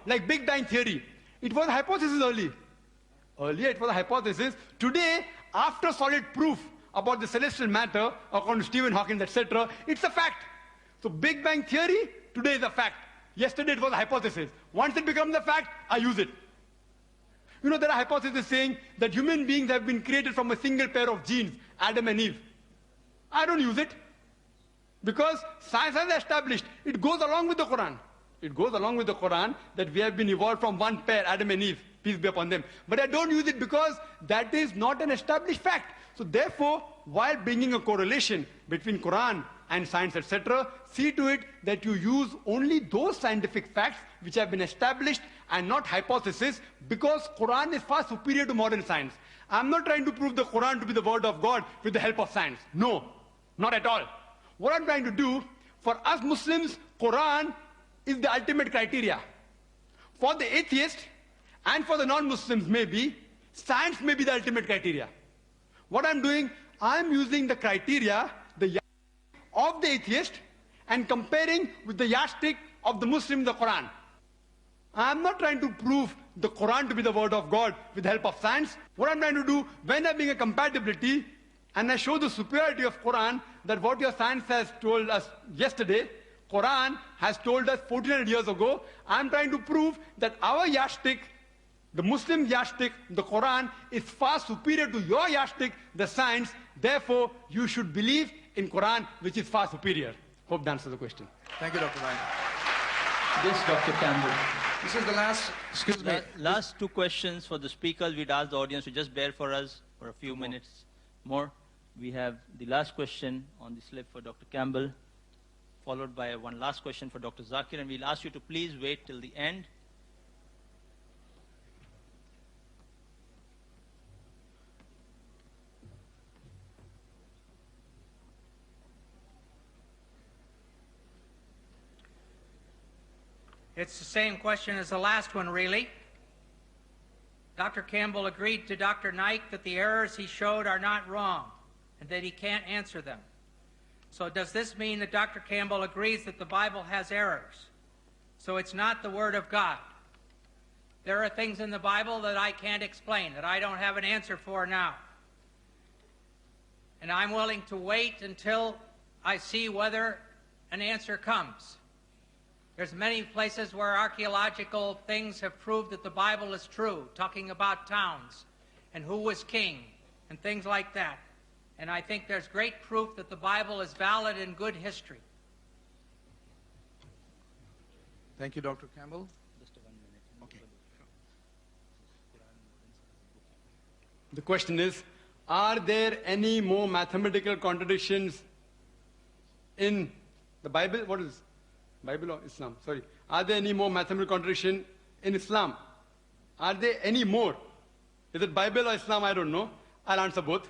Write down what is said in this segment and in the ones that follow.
like Big Bang Theory. It was a hypothesis Earlier it was a hypothesis. Today, after solid proof about the celestial matter, according to Stephen Hawking, etc., it's a fact. So Big Bang Theory today is a fact. Yesterday it was a hypothesis. Once it becomes a fact, I use it. You know, there are hypotheses saying that human beings have been created from a single pair of genes, Adam and Eve. I don't use it. Because science has established, it goes along with the Quran. It goes along with the Quran that we have been evolved from one pair, Adam and Eve, peace be upon them. But I don't use it because that is not an established fact. So therefore, while bringing a correlation between Quran and science, etc., see to it that you use only those scientific facts which have been established and not hypothesis, because Quran is far superior to modern science. I'm not trying to prove the Quran to be the word of God with the help of science. No, not at all. What I'm trying to do, for us Muslims, Quran is the ultimate criteria. For the atheist and for the non-Muslims maybe, science may be the ultimate criteria. What I'm doing, I'm using the criteria, the yardstick of the atheist, and comparing with the yardstick of the Muslim, the Quran. I'm not trying to prove the Quran to be the word of God with the help of science. What I'm trying to do, when I bring a compatibility, and I show the superiority of Quran, that what your science has told us yesterday, Quran has told us 1400 years ago, I'm trying to prove that our yardstick, the Muslim yardstick, the Quran, is far superior to your yardstick, the science. Therefore, you should believe in Quran, which is far superior. Hope that answers the question. Thank you, Dr. Ryan. Yes, Dr. Campbell. This is the last, excuse me. Last two questions for the speakers. We'd ask the audience to just bear for us for a few minutes more. We have the last question on the slip for Dr. Campbell, followed by one last question for Dr. Zakir, and we'll ask you to please wait till the end. It's the same question as the last one, really. Dr. Campbell agreed to Dr. Naik that the errors he showed are not wrong and that he can't answer them. So does this mean that Dr. Campbell agrees that the Bible has errors? So it's not the Word of God. There are things in the Bible that I can't explain, that I don't have an answer for now. And I'm willing to wait until I see whether an answer comes. There's many places where archaeological things have proved that the Bible is true, talking about towns and who was king and things like that. And I think there's great proof that the Bible is valid and good history. Thank you, Dr. Campbell. Just 1 minute. Okay. The question is, are there any more mathematical contradictions in the Bible? What is Bible or Islam? Sorry. Are there any more mathematical contradiction in Islam? Are there any more? Is it Bible or Islam? I don't know. I'll answer both.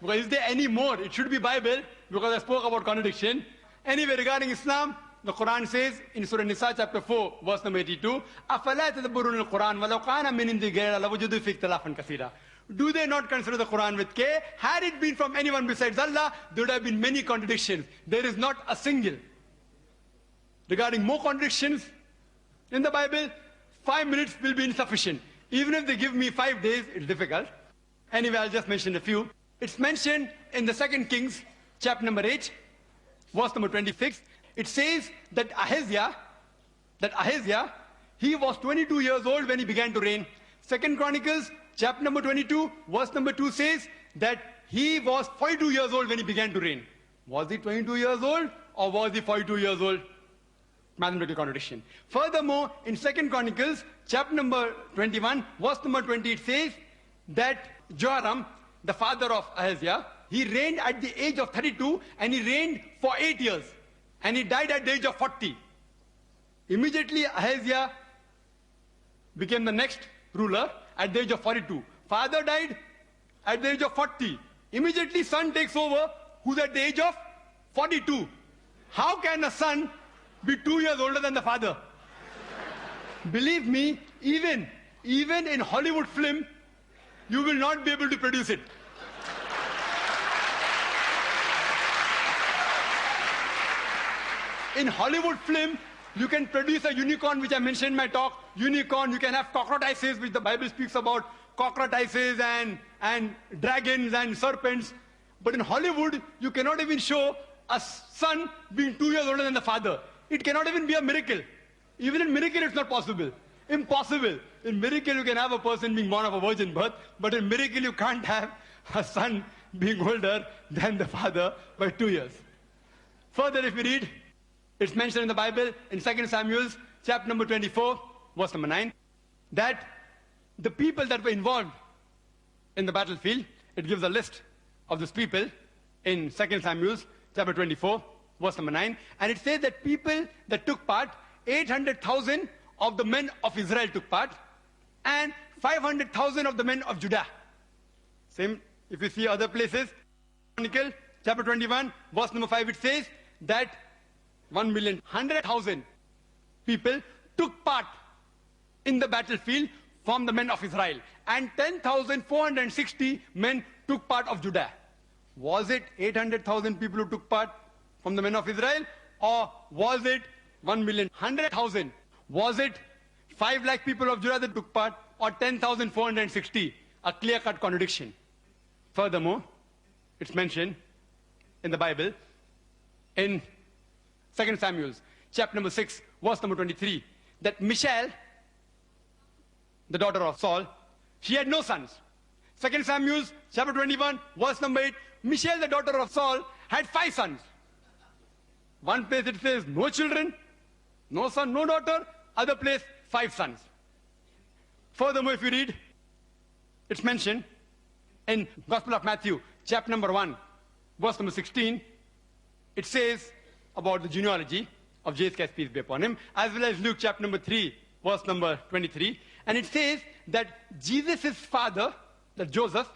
Because is there any more? It should be Bible, because I spoke about contradiction. Anyway, regarding Islam, the Quran says in Surah Nisa chapter 4, verse number 82, أَفَلَا تَدَبُّرُونَ الْقُرْآنَ وَلَوْ كَانَ مِنْ عِنْدِ غَيْرِ اللَّهِ لَوَجَدُوا فِيهِ اخْتِلَافًا كَثِيرًا. Do they not consider the Quran with care? Had it been from anyone besides Allah, there would have been many contradictions. There is not a single. Regarding more contradictions in the Bible, 5 minutes will be insufficient. Even if they give me 5 days, it's difficult. Anyway, I'll just mention a few. It's mentioned in the 2 Kings, chapter number 8, verse number 26. It says that Ahaziah, he was 22 years old when he began to reign. 2 Chronicles, chapter number 22, verse number 2 says that he was 42 years old when he began to reign. Was he 22 years old or was he 42 years old? Mathematical contradiction. Furthermore, in 2 Chronicles, chapter number 21, verse number 20, it says that Joram, the father of Ahaziah, he reigned at the age of 32 and he reigned for 8 years. And he died at the age of 40. Immediately Ahaziah became the next ruler at the age of 42. Father died at the age of 40. Immediately son takes over, who's at the age of 42. How can a son be 2 years older than the father? Believe me, even in Hollywood film, you will not be able to produce it. In Hollywood film, You can produce a unicorn, which I mentioned in my talk. Unicorn, you can have cockroaches, which the Bible speaks about. Cockroaches and dragons and serpents. But in Hollywood, you cannot even show a son being 2 years older than the father. It cannot even be a miracle. Even in miracle, it's not possible. Impossible. In miracle, you can have a person being born of a virgin birth, but in miracle, you can't have a son being older than the father by 2 years. Further, if we read, it's mentioned in the Bible in 2 Samuel, chapter number 24, verse number 9, that the people that were involved in the battlefield, it gives a list of these people in 2 Samuel, chapter 24, verse number 9, and it says that people that took part, 800,000 of the men of Israel took part, and 500,000 of the men of Judah. Same, if you see other places, Chronicle, chapter 21, verse number 5, it says that 1,100,000 people took part in the battlefield from the men of Israel, and 10,460 men took part of Judah. Was it 800,000 people who took part from the men of Israel, or was it 1,100,000? Was it 5 lakh people of Judah that took part, or 10,460? A clear-cut contradiction. Furthermore, it's mentioned in the Bible in 2 Samuel, chapter number 6, verse number 23, that Michal, the daughter of Saul, she had no sons. 2 Samuel, chapter 21, verse number 8, Michal, the daughter of Saul, had 5 sons. One place it says no children, no son, no daughter. Other place, 5 sons. Furthermore, if you read, it's mentioned in Gospel of Matthew, chapter number 1, verse number 16, it says about the genealogy of Jesus, peace be upon him, as well as Luke chapter number 3, verse number 23. And it says that Jesus' father, that Joseph,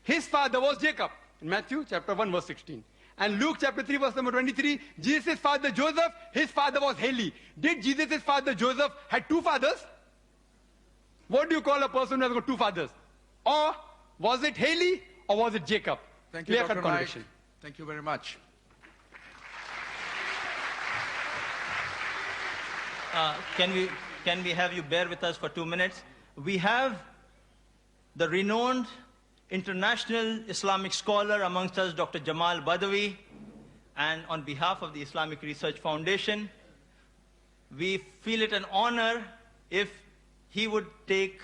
his father was Jacob. In Matthew chapter 1, verse 16. And Luke chapter 3, verse number 23, Jesus' father Joseph, his father was Heli. Did Jesus' father Joseph had 2 fathers? What do you call a person who has got 2 fathers? Or was it Heli or was it Jacob? Thank you, Clear-cut Dr. Naik. contradiction. Thank you very much. Can we have you bear with us for 2 minutes? We have the renowned international Islamic scholar amongst us, Dr. Jamal Badawi, and on behalf of the Islamic Research Foundation, we feel it an honor if he would take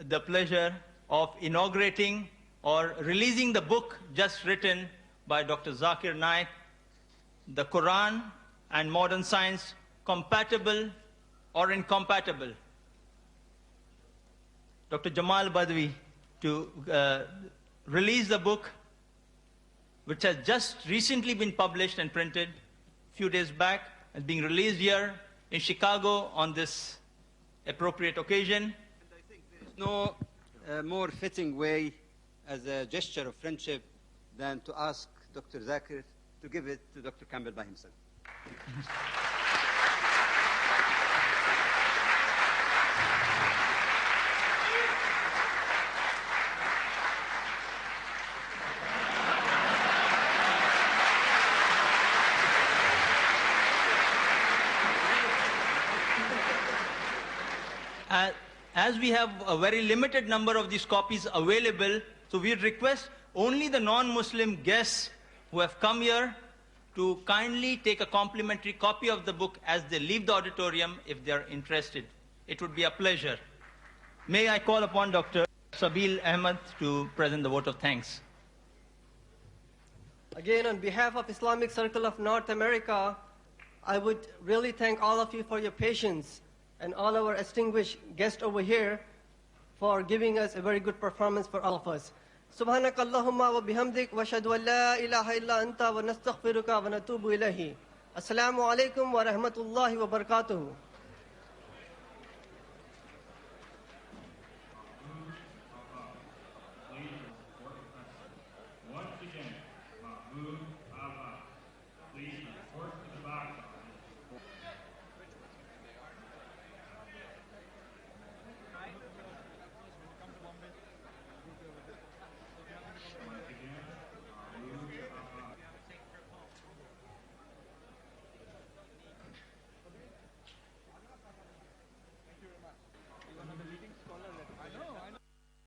the pleasure of inaugurating or releasing the book just written by Dr. Zakir Naik, The Quran and Modern Science, Compatible or Incompatible. Dr. Jamal Badawi to release the book, which has just recently been published and printed a few days back, and being released here in Chicago on this appropriate occasion. And I think there is no more fitting way as a gesture of friendship than to ask Dr. Zakir to give it to Dr. Campbell by himself. As we have a very limited number of these copies available, so we request only the non-Muslim guests who have come here to kindly take a complimentary copy of the book as they leave the auditorium if they are interested. It would be a pleasure. May I call upon Dr. Sabil Ahmed to present the vote of thanks. Again, on behalf of Islamic Circle of North America, I would really thank all of you for your patience and all our distinguished guests over here for giving us a very good performance for all of us. Subhanak Allahumma wa bihamdik wa ashhadu an la ilaha illa anta wa nastaghfiruka wa natubu ilayhi. Assalamu alaikum wa rahmatullahi wa barakatuhu.